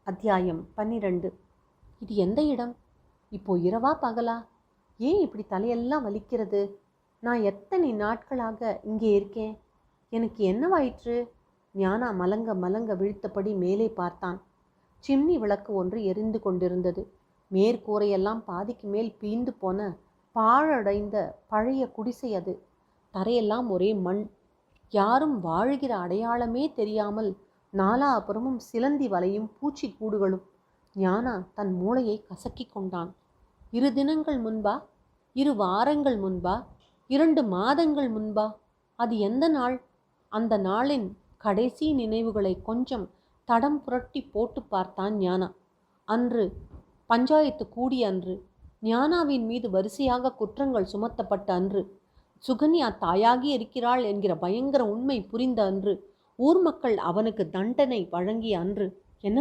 அத்தியாயம் 12. இது எந்த இடம்? இப்போ இரவா பகலா? ஏன் இப்படி தலையெல்லாம் வலிக்கிறது? நான் எத்தனை நாட்களாக இங்கே இருக்கேன்? எனக்கு என்னவாயிற்று? ஞானா மலங்க மலங்க விழித்தபடி மேலே பார்த்தான். சிம்னி விளக்கு ஒன்று எரிந்து கொண்டிருந்தது. மேற்கூரையெல்லாம் பாதிக்கு மேல் பீந்து போன பாழடைந்த பழைய குடிசை அது. தரையெல்லாம் ஒரே மண். யாரும் வாழ்கிற அடையாளமே தெரியாமல் நாலாபுறமும் சிலந்தி வலையும் பூச்சி கூடுகளும். ஞானா தன் மூளையை கசக்கி கொண்டான். 2 தினங்கள் முன்பா? 2 வாரங்கள் முன்பா? 2 மாதங்கள் முன்பா? அது எந்த நாள்? அந்த நாளின் கடைசி நினைவுகளை கொஞ்சம் தடம் புரட்டி போட்டு பார்த்தான் ஞானா. அன்று பஞ்சாயத்து கூடிய அன்று, ஞானாவின் மீது வரிசையாக குற்றங்கள் சுமத்தப்பட்ட அன்று, சுகன்யா தாயாகி இருக்கிறாள் என்கிற பயங்கர உண்மை புரிந்த அன்று, ஊர் மக்கள் அவனுக்கு தண்டனை வழங்கிய அன்று என்ன